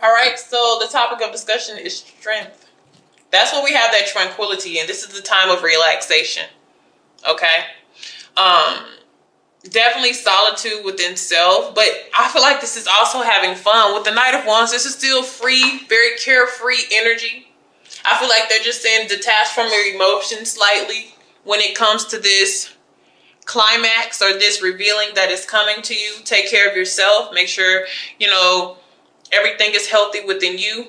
All right, so the topic of discussion is strength. That's what we have that tranquility in. This is the time of relaxation. Okay? Definitely solitude within self, but I feel like this is also having fun. With the Knight of Wands, this is still free, very carefree energy. I feel like they're just saying detach from your emotions slightly when it comes to this climax or this revealing that is coming to you. Take care of yourself. Make sure, everything is healthy within you.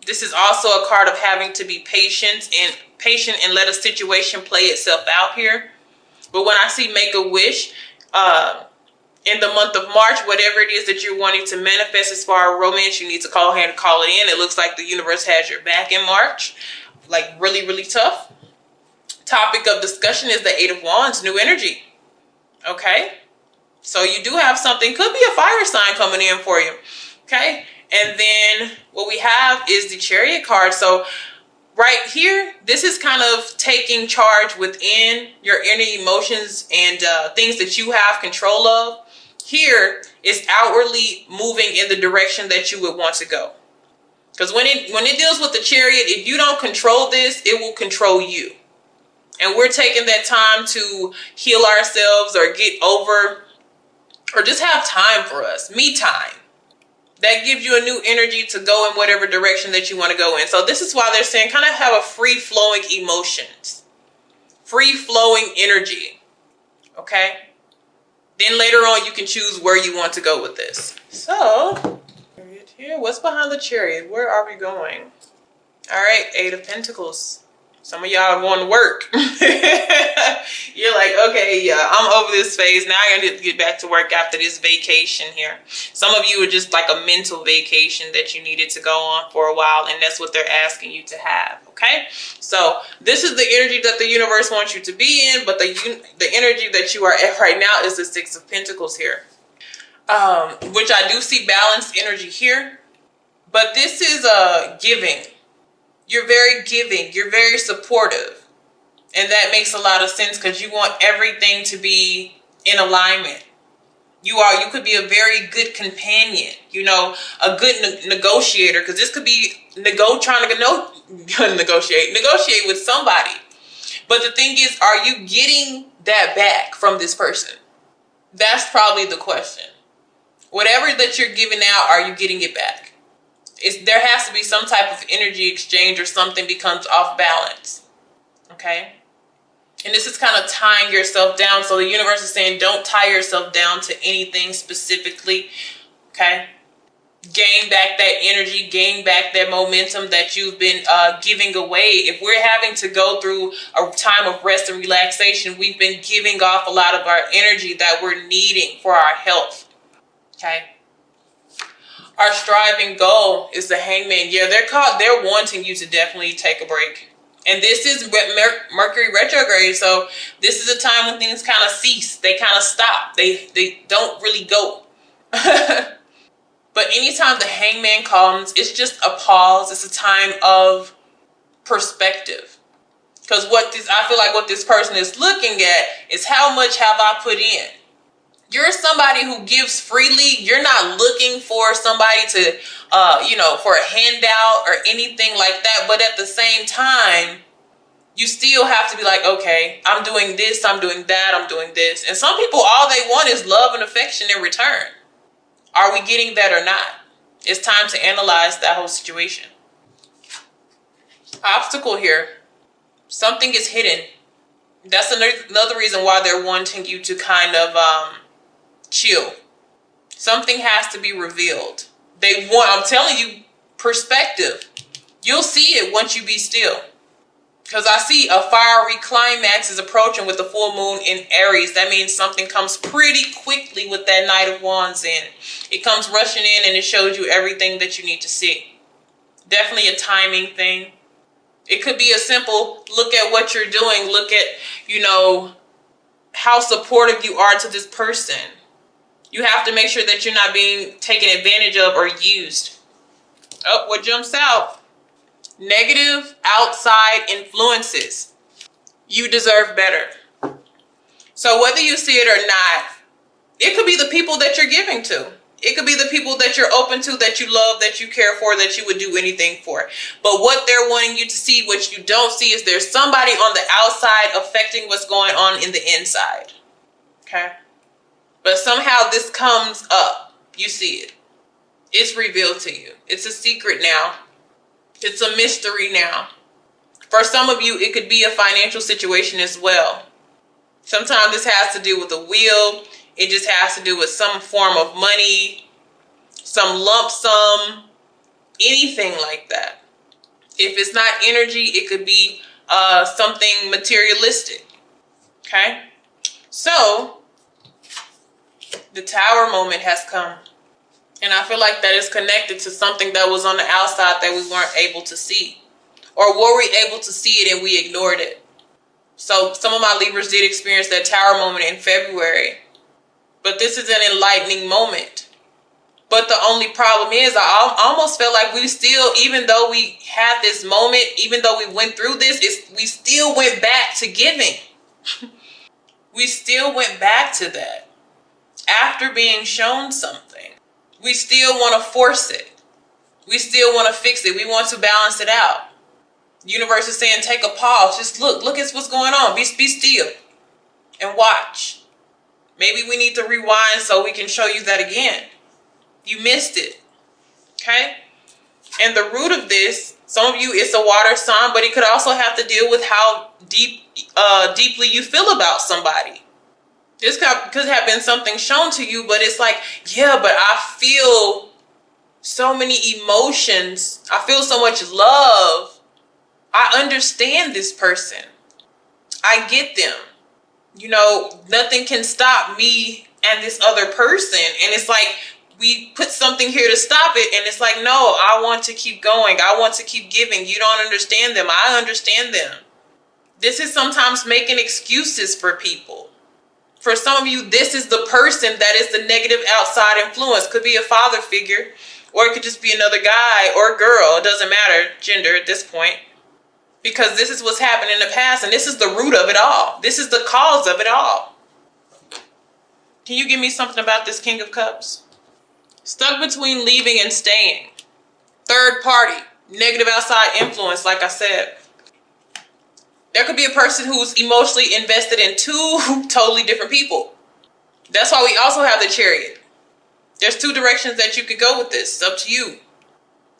This is also a card of having to be patient and let a situation play itself out here. But when I see make a wish, in the month of March, whatever it is that you're wanting to manifest as far as romance, you need to call ahead and call it in. It looks like the universe has your back in March. Like really, really tough. Topic of discussion is the Eight of Wands, new energy. Okay? So you do have something, could be a fire sign coming in for you. Okay? And then what we have is the Chariot card. So right here, this is kind of taking charge within your inner emotions and things that you have control of. Here is outwardly moving in the direction that you would want to go. Because when it deals with the Chariot, if you don't control this, it will control you. And we're taking that time to heal ourselves or get over or just have time for us, me time. That gives you a new energy to go in whatever direction that you want to go in. So this is why they're saying kind of have a free-flowing emotions. Free-flowing energy. Okay? Then later on, you can choose where you want to go with this. So, here, what's behind the Chariot? Where are we going? All right, Eight of Pentacles. Some of y'all are going to work. You're like, okay, yeah, I'm over this phase. Now I need to get back to work after this vacation here. Some of you are just like a mental vacation that you needed to go on for a while, and that's what they're asking you to have, okay? So this is the energy that the universe wants you to be in, but the energy that you are at right now is the Six of Pentacles here, which I do see balanced energy here, but this is giving. You're very giving. You're very supportive. And that makes a lot of sense because you want everything to be in alignment. You could be a very good companion, a good negotiator, because this could be trying to negotiate with somebody. But the thing is, are you getting that back from this person? That's probably the question. Whatever that you're giving out, are you getting it back? There has to be some type of energy exchange or something becomes off balance. Okay? And this is kind of tying yourself down. So the universe is saying don't tie yourself down to anything specifically. Okay? Gain back that energy, gain back that momentum that you've been giving away. If we're having to go through a time of rest and relaxation, we've been giving off a lot of our energy that we're needing for our health. Okay? Our striving goal is the Hangman. Yeah, they're wanting you to definitely take a break. And this is Mercury retrograde, so this is a time when things kind of cease. They kind of stop. They don't really go. But anytime the Hangman comes, it's just a pause. It's a time of perspective. Because I feel like what this person is looking at is how much have I put in? You're somebody who gives freely. You're not looking for somebody to, for a handout or anything like that. But at the same time, you still have to be like, okay, I'm doing this, I'm doing that, I'm doing this. And some people, all they want is love and affection in return. Are we getting that or not? It's time to analyze that whole situation. Obstacle here. Something is hidden. That's another reason why they're wanting you to kind of chill. Something has to be revealed. I'm telling you, perspective. You'll see it once you be still. Because I see a fiery climax is approaching with the full moon in Aries. That means something comes pretty quickly with that Knight of Wands in. It comes rushing in and it shows you everything that you need to see. Definitely a timing thing. It could be a simple look at what you're doing. Look at, how supportive you are to this person. You have to make sure that you're not being taken advantage of or used. Oh, what jumps out? Negative outside influences. You deserve better. So whether you see it or not, it could be the people that you're giving to. It could be the people that you're open to, that you love, that you care for, that you would do anything for. But what they're wanting you to see, what you don't see, is there's somebody on the outside affecting what's going on in the inside. Okay? But somehow this comes up. You see it. It's revealed to you. It's a secret now. It's a mystery now. For some of you, it could be a financial situation as well. Sometimes this has to do with a will. It just has to do with some form of money, some lump sum, anything like that. If it's not energy, it could be something materialistic. Okay? So, the Tower moment has come. And I feel like that is connected to something that was on the outside that we weren't able to see. Or were we able to see it and we ignored it? So some of my Libras did experience that Tower moment in February. But this is an enlightening moment. But the only problem is I almost felt like we still, even though we had this moment, even though we went through this, we still went back to giving. We still went back to that. After being shown something, we still want to force it. We still want to fix it. We want to balance it out. The universe is saying, take a pause. Just look at what's going on. Be still and watch. Maybe we need to rewind so we can show you that again. You missed it. Okay? And the root of this, some of you, it's a water sign, but it could also have to deal with how deeply you feel about somebody. This could have been something shown to you, but it's like, yeah, but I feel so many emotions. I feel so much love. I understand this person. I get them. You know, nothing can stop me and this other person. And it's like, we put something here to stop it. And it's like, no, I want to keep going. I want to keep giving. You don't understand them. I understand them. This is sometimes making excuses for people. For some of you, this is the person that is the negative outside influence. Could be a father figure, or it could just be another guy or girl. It doesn't matter gender at this point. Because this is what's happened in the past, and this is the root of it all. This is the cause of it all. Can you give me something about this King of Cups? Stuck between leaving and staying. Third party, negative outside influence, like I said. There could be a person who's emotionally invested in two totally different people. That's why we also have the Chariot. There's two directions that you could go with this. It's up to you.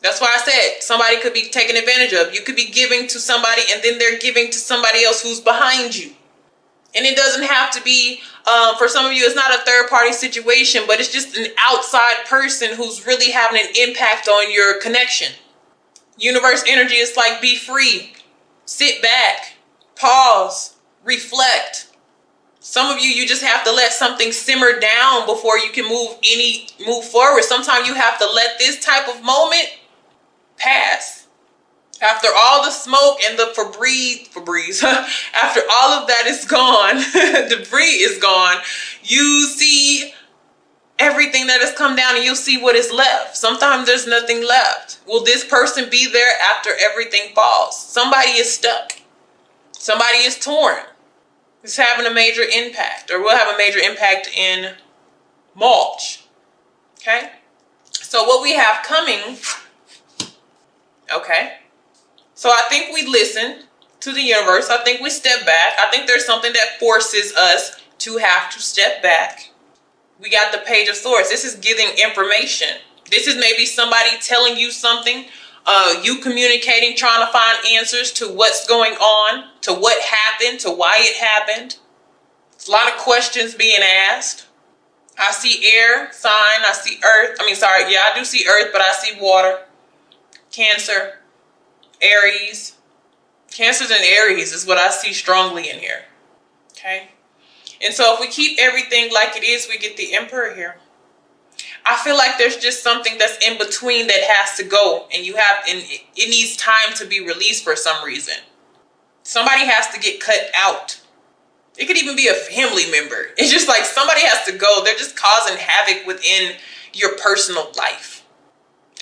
That's why I said somebody could be taken advantage of. You could be giving to somebody and then they're giving to somebody else who's behind you. And it doesn't have to be, for some of you, it's not a third party situation, but it's just an outside person who's really having an impact on your connection. Universe energy is like, be free, sit back, pause, reflect. Some of you, you just have to let something simmer down before you can move forward. Sometimes you have to let this type of moment pass. After all the smoke and the Febreze, after all of that is gone, debris is gone, you see everything that has come down and you'll see what is left. Sometimes there's nothing left. Will this person be there after everything falls? Somebody is stuck. Somebody is torn. It's having a major impact, or will have a major impact in March. Okay? So what we have coming, okay? So I think we listen to the universe. I think we step back. I think there's something that forces us to have to step back. We got the Page of Swords. This is giving information. This is maybe somebody telling you something, you communicating, trying to find answers to what's going on, to what happened, to why it happened. There's a lot of questions being asked. I see air sign. I see earth. I do see earth, but I see water. Cancer, Aries. Cancers and Aries is what I see strongly in here. Okay. And so if we keep everything like it is, we get the Emperor here. I feel like there's just something that's in between that has to go, and it needs time to be released for some reason. Somebody has to get cut out. It could even be a family member. It's just like somebody has to go. They're just causing havoc within your personal life.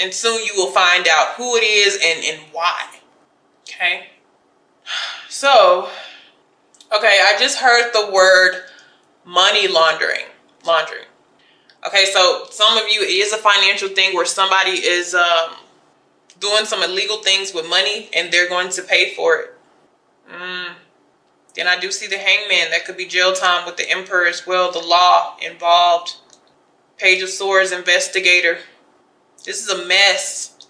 And soon you will find out who it is and why. Okay. So, okay, I just heard the word money laundering. Okay, so some of you, it is a financial thing where somebody is doing some illegal things with money and they're going to pay for it. Then I do see the Hangman. That could be jail time with the Emperor as well. The law involved. Page of Swords, investigator. This is a mess.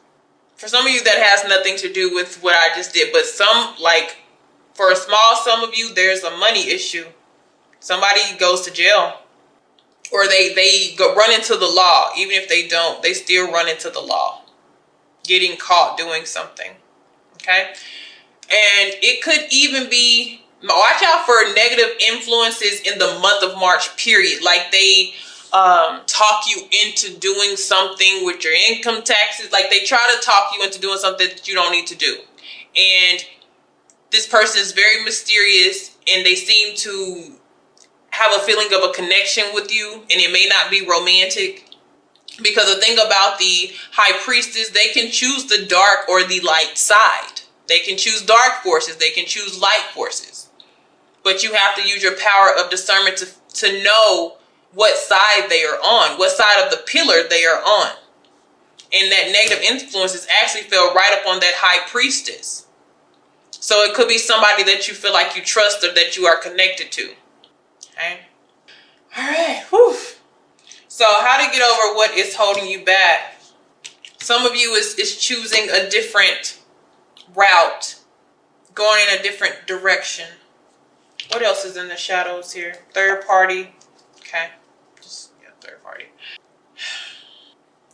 For some of you, that has nothing to do with what I just did. But some, like, for a small sum of you, there's a money issue. Somebody goes to jail. Or they go run into the law. Even if they don't, they still run into the law. Getting caught doing something. Okay? And it could even be, watch out for negative influences in the month of March, period. Like they talk you into doing something with your income taxes. Like they try to talk you into doing something that you don't need to do. And this person is very mysterious and they seem to have a feeling of a connection with you, and it may not be romantic. Because the thing about the high priestess, they can choose the dark or the light side. They can choose dark forces. They can choose light forces. But you have to use your power of discernment to know what side they are on, what side of the pillar they are on. And that negative influences actually fell right up on that high priestess. So it could be somebody that you feel like you trust or that you are connected to. Okay. All right. Whew. So how to get over what is holding you back. Some of you is choosing a different route, going in a different direction. What else is in the shadows here? Third party. Okay. Third party.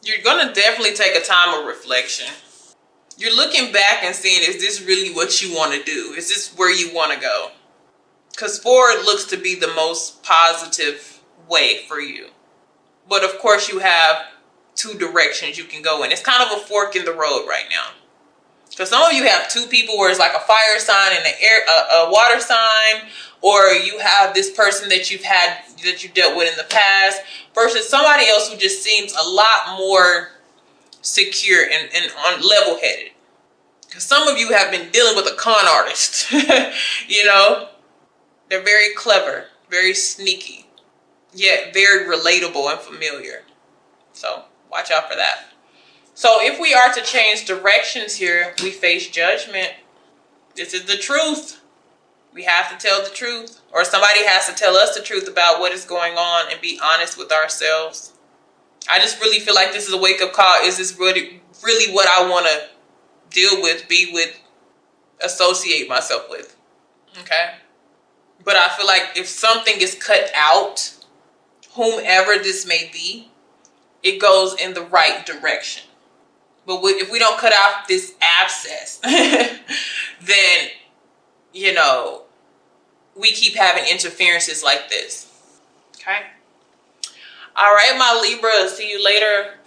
You're going to definitely take a time of reflection. You're looking back and seeing, is this really what you want to do? Is this where you want to go? Because forward looks to be the most positive way for you. But of course you have two directions you can go in. It's kind of a fork in the road right now. So some of you have two people where it's like a fire sign and a water sign, or you have this person that you dealt with in the past versus somebody else who just seems a lot more secure and level-headed. Because some of you have been dealing with a con artist, you know. They're very clever, very sneaky, yet very relatable and familiar. So watch out for that. So if we are to change directions here, we face judgment. This is the truth. We have to tell the truth, or somebody has to tell us the truth about what is going on and be honest with ourselves. I just really feel like this is a wake-up call. Is this really what I want to deal with, be with, associate myself with? Okay. But I feel like if something is cut out, whomever this may be, it goes in the right direction. But if we don't cut out this abscess, then, you know, we keep having interferences like this. Okay? All right, my Libra. See you later.